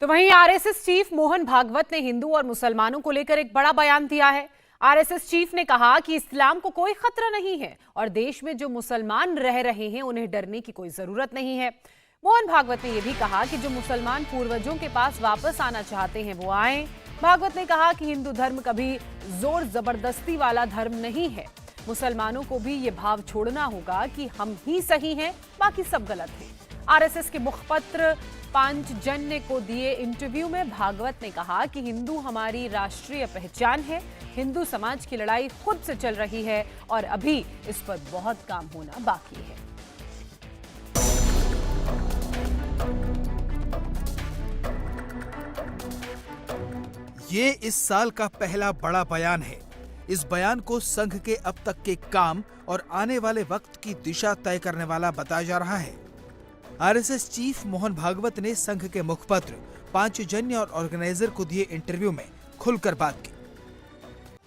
तो वहीं RSS chief Mohan Bhagwat ने हिंदू और मुसलमानों को लेकर एक बड़ा बयान दिया है। आरएसएस चीफ ने कहा कि इस्लाम को कोई खतरा नहीं है और देश में जो मुसलमान रह रहे हैं उन्हें डरने की कोई जरूरत नहीं है। मोहन भागवत ने यह भी कहा कि जो मुसलमान पूर्वजों के पास वापस आना चाहते हैं वो आए। भागवत ने कहा कि हिंदू धर्म कभी जोर जबरदस्ती वाला धर्म नहीं है। मुसलमानों को भी ये भाव छोड़ना होगा कि हम ही सही हैं, बाकी सब गलत हैं। आरएसएस के मुखपत्र पांचजन्य को दिए इंटरव्यू में भागवत ने कहा कि हिंदू हमारी राष्ट्रीय पहचान है। हिंदू समाज की लड़ाई खुद से चल रही है और अभी इस पर बहुत काम होना बाकी है। ये इस साल का पहला बड़ा बयान है। इस बयान को संघ के अब तक के काम और आने वाले वक्त की दिशा तय करने वाला बताया जा रहा है। आरएसएस चीफ मोहन भागवत ने संघ के मुखपत्र पांचजन्य और ऑर्गेनाइजर को दिए इंटरव्यू में खुलकर बात की।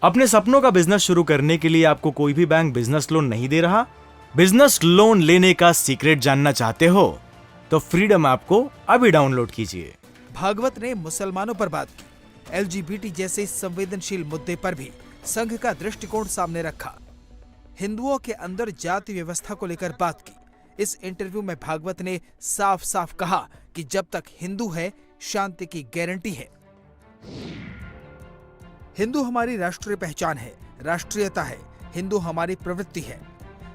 अपने सपनों का बिजनेस शुरू करने के लिए आपको कोई भी बैंक बिजनेस लोन नहीं दे रहा? बिजनेस लोन लेने का सीक्रेट जानना चाहते हो तो फ्रीडम ऐप को अभी डाउनलोड कीजिए। भागवत ने मुसलमानों पर बात की। एलजीबीटी जैसे संवेदनशील मुद्दे पर भी संघ का दृष्टिकोण सामने रखा। हिंदुओं के अंदर जाति व्यवस्था को लेकर बात की। इस इंटरव्यू में भागवत ने साफ साफ कहा कि जब तक हिंदू है शांति की गारंटी है। हिंदू हमारी राष्ट्रीय पहचान है, राष्ट्रीयता है। हिंदू हमारी प्रवृत्ति है,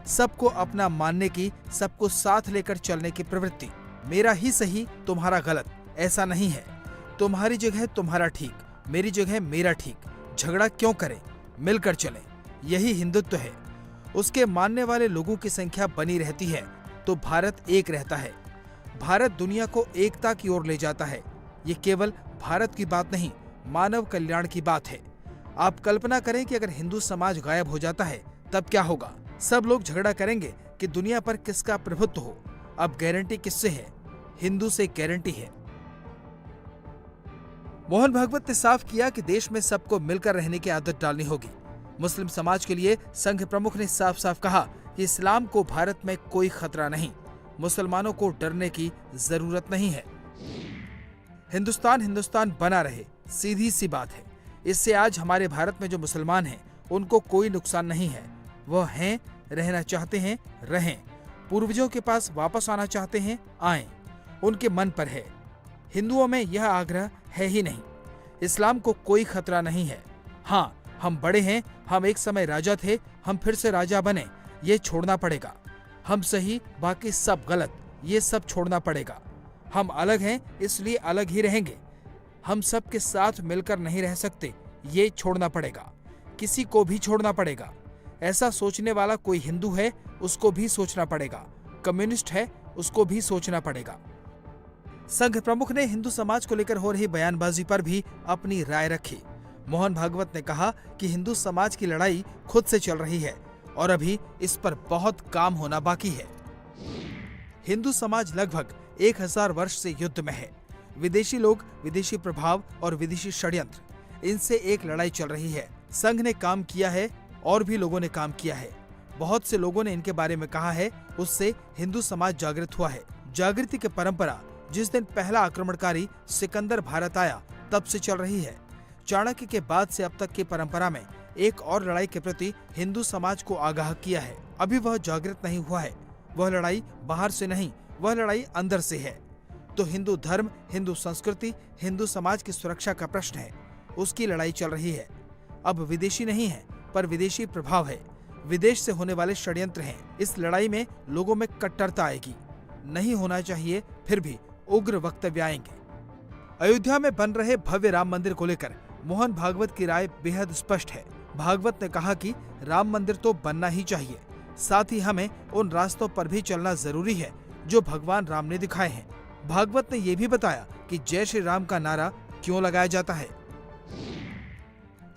सबको अपना मानने की, सबको साथ लेकर चलने की प्रवृत्ति। मेरा ही सही, तुम्हारा गलत, ऐसा नहीं है। तुम्हारी जगह तुम्हारा ठीक, मेरी जगह मेरा ठीक। झगड़ा क्यों करें, मिलकर चलें, यही हिंदुत्व है। उसके मानने वाले लोगों की संख्या बनी रहती है तो भारत एक रहता है। भारत दुनिया को एकता की ओर ले जाता है। ये केवल भारत की बात नहीं, मानव कल्याण की बात है। आप कल्पना करें कि अगर हिंदू समाज गायब हो जाता है तब क्या होगा? सब लोग झगड़ा करेंगे कि दुनिया पर किसका प्रभुत्व हो। अब गारंटी किससे है? हिंदू से गारंटी है। मोहन भागवत ने साफ किया कि देश में सबको मिलकर रहने की आदत डालनी होगी। मुस्लिम समाज के लिए संघ प्रमुख ने साफ साफ कहा कि इस्लाम को भारत में कोई खतरा नहीं, मुसलमानों को डरने की जरूरत नहीं है। हिंदुस्तान बना रहे, सीधी सी बात है। इससे आज हमारे भारत में जो मुसलमान हैं उनको कोई नुकसान नहीं है। वह हैं, रहना चाहते हैं, रहें। पूर्वजों के पास वापस आना चाहते हैं, आएं। उनके मन पर है। हिंदुओं में यह आग्रह है ही नहीं। इस्लाम को कोई खतरा नहीं है। हाँ, हम बड़े हैं, हम एक समय राजा थे, हम फिर से राजा बने, ये छोड़ना पड़ेगा। हम सही, बाकी सब गलत, ये सब छोड़ना पड़ेगा। हम अलग हैं, इसलिए अलग ही रहेंगे। हम सब के साथ मिलकर नहीं रह सकते, ये छोड़ना पड़ेगा। किसी को भी छोड़ना पड़ेगा। ऐसा सोचने वाला कोई हिंदू है, उसको भी सोचना पड़ेगा। कम्युनिस्ट है, उसको भी सोचना पड़ेगा। संघ प्रमुख ने हिंदू समाज को लेकर हो रही बयानबाजी पर भी अपनी राय रखी। मोहन भागवत ने कहा कि हिंदू समाज की लड़ाई खुद से चल रही है और अभी इस पर बहुत काम होना बाकी है। हिंदू समाज लगभग 1000 वर्ष से युद्ध में है। विदेशी लोग, विदेशी प्रभाव और विदेशी षड्यंत्र, इनसे एक लड़ाई चल रही है। संघ ने काम किया है और भी लोगों ने काम किया है। बहुत से लोगों ने इनके बारे में कहा है, उससे हिंदू समाज जागृत हुआ है। जागृति की परंपरा जिस दिन पहला आक्रमणकारी सिकंदर भारत आया तब से चल रही है। चाणक्य के बाद से अब तक की परंपरा में एक और लड़ाई के प्रति हिंदू समाज को आगाह किया है। अभी वह जागृत नहीं हुआ है। वह लड़ाई बाहर से नहीं, वह लड़ाई अंदर से है। तो हिंदू धर्म, हिंदू संस्कृति, हिंदू समाज की सुरक्षा का प्रश्न है, उसकी लड़ाई चल रही है। अब विदेशी नहीं है, पर विदेशी प्रभाव है। विदेश से होने वाले षड्यंत्र हैं। इस लड़ाई में लोगों में कट्टरता आएगी। नहीं होना चाहिए, फिर भी उग्र वक्तव्य आएंगे। अयोध्या में बन रहे भव्य राम मंदिर को लेकर मोहन भागवत की राय बेहद स्पष्ट है। भागवत ने कहा कि राम मंदिर तो बनना ही चाहिए, साथ ही हमें उन रास्तों पर भी चलना जरूरी है जो भगवान राम ने दिखाए हैं। भागवत ने यह भी बताया कि जय श्री राम का नारा क्यों लगाया जाता है।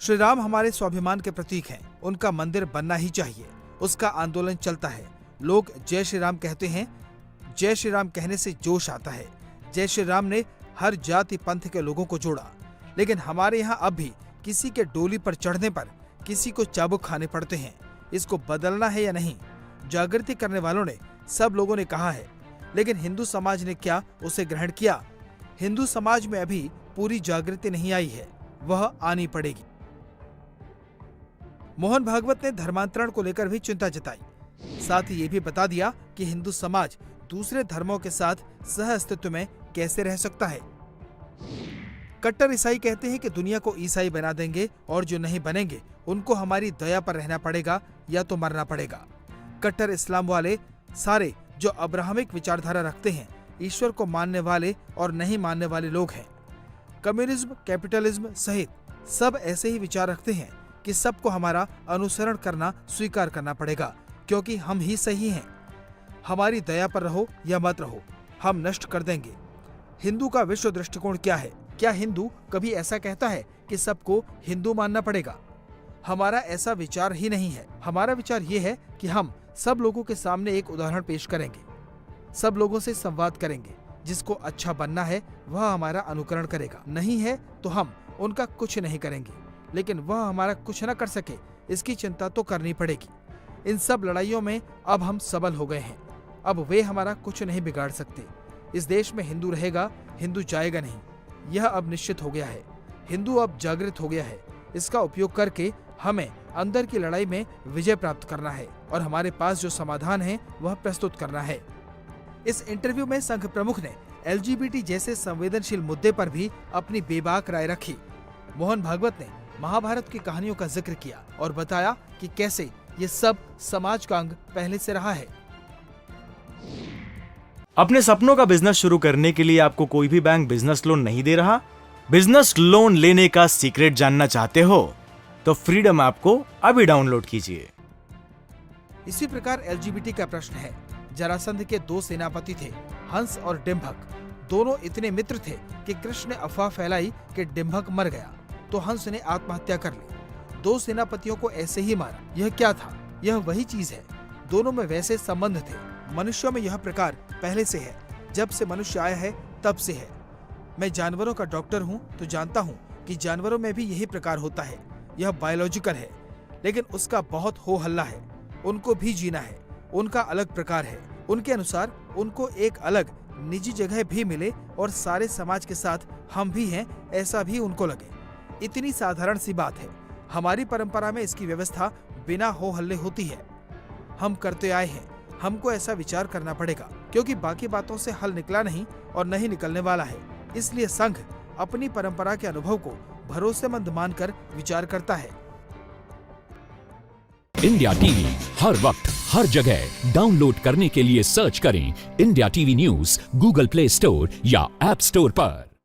श्री राम हमारे स्वाभिमान के प्रतीक हैं, उनका मंदिर बनना ही चाहिए। उसका आंदोलन चलता है। लोग जय श्री राम कहते हैं। जय श्री राम कहने से जोश आता है। जय श्री राम ने हर जाति पंथ के लोगों को जोड़ा। लेकिन हमारे यहाँ अब भी किसी के डोली पर चढ़ने पर किसी को चाबुक खाने पड़ते हैं। इसको बदलना है या नहीं? जागृति करने वालों ने, सब लोगों ने कहा है, लेकिन हिंदू समाज ने क्या उसे ग्रहण किया? हिंदू समाज में अभी पूरी जागृति नहीं आई है, वह आनी पड़ेगी। मोहन भागवत ने धर्मांतरण को लेकर भी चिंता जताई। साथ ही ये भी बता दिया कि हिंदू समाज दूसरे धर्मों के साथ सह अस्तित्व में कैसे रह सकता है। कट्टर ईसाई कहते हैं कि दुनिया को ईसाई बना देंगे और जो नहीं बनेंगे उनको हमारी दया पर रहना पड़ेगा या तो मरना पड़ेगा। कट्टर इस्लाम वाले सारे जो अब्राहमिक विचारधारा रखते हैं, ईश्वर को मानने वाले और नहीं मानने वाले लोग हैं। कम्युनिज्म, कैपिटलिज्म सहित सब ऐसे ही विचार रखते हैं कि सबको हमारा अनुसरण करना स्वीकार करना पड़ेगा क्योंकि हम ही सही हैं। हमारी दया पर रहो या मत रहो, हम नष्ट कर देंगे। हिंदू का विश्व दृष्टिकोण क्या है? क्या हिंदू कभी ऐसा कहता है कि सबको हिंदू मानना पड़ेगा? हमारा ऐसा विचार ही नहीं है। हमारा विचार ये है कि हम सब लोगों के सामने एक उदाहरण पेश करेंगे, सब लोगों से संवाद करेंगे। जिसको अच्छा बनना है वह हमारा अनुकरण करेगा, नहीं है तो हम उनका कुछ नहीं करेंगे। लेकिन वह हमारा कुछ न कर सके इसकी चिंता तो करनी पड़ेगी। इन सब लड़ाइयों में अब हम सबल हो गए हैं, अब वे हमारा कुछ नहीं बिगाड़ सकते। इस देश में हिंदू रहेगा, हिंदू जाएगा नहीं, यह अब निश्चित हो गया है। हिंदू अब जागृत हो गया है। इसका उपयोग करके हमें अंदर की लड़ाई में विजय प्राप्त करना है और हमारे पास जो समाधान है वह प्रस्तुत करना है। इस इंटरव्यू में संघ प्रमुख ने LGBT जैसे संवेदनशील मुद्दे पर भी अपनी बेबाक राय रखी। मोहन भागवत ने महाभारत की कहानियों का जिक्र किया और बताया कि कैसे ये सब समाज का अंग पहले से रहा है। अपने सपनों का बिजनेस शुरू करने के लिए आपको कोई भी बैंक बिजनेस लोन नहीं दे रहा? बिजनेस लोन लेने का सीक्रेट जानना चाहते हो तो फ्रीडम ऐप को अभी डाउनलोड कीजिए। इसी प्रकार LGBT का प्रश्न है। जरासंध के 2 सेनापति थे, हंस और डिंभक। दोनों इतने मित्र थे कि कृष्ण ने अफवाह फैलाई कि डिंभक मर गया तो हंस ने आत्महत्या कर ली। 2 सेनापतियों को ऐसे ही मारा। यह क्या था? यह वही चीज है। दोनों में वैसे संबंध थे। मनुष्यों में यह प्रकार पहले से है, जब से मनुष्य आया है तब से है। मैं जानवरों का डॉक्टर हूँ तो जानता हूँ कि जानवरों में भी यही प्रकार होता है। यह बायोलॉजिकल है, लेकिन उसका बहुत हो हल्ला है। उनको भी जीना है, उनका अलग प्रकार है। उनके अनुसार उनको एक अलग निजी जगह भी मिले और सारे समाज के साथ हम भी हैं ऐसा भी उनको लगे। इतनी साधारण सी बात है। हमारी परंपरा में इसकी व्यवस्था बिना हो हल्ले होती है। हम करते आए हैं, हमको ऐसा विचार करना पड़ेगा क्योंकि बाकी बातों से हल निकला नहीं और नहीं निकलने वाला है। इसलिए संघ अपनी परंपरा के अनुभव को भरोसेमंद मानकर विचार करता है। इंडिया टीवी हर वक्त हर जगह डाउनलोड करने के लिए सर्च करें India TV news Google play store या ऐप स्टोर पर।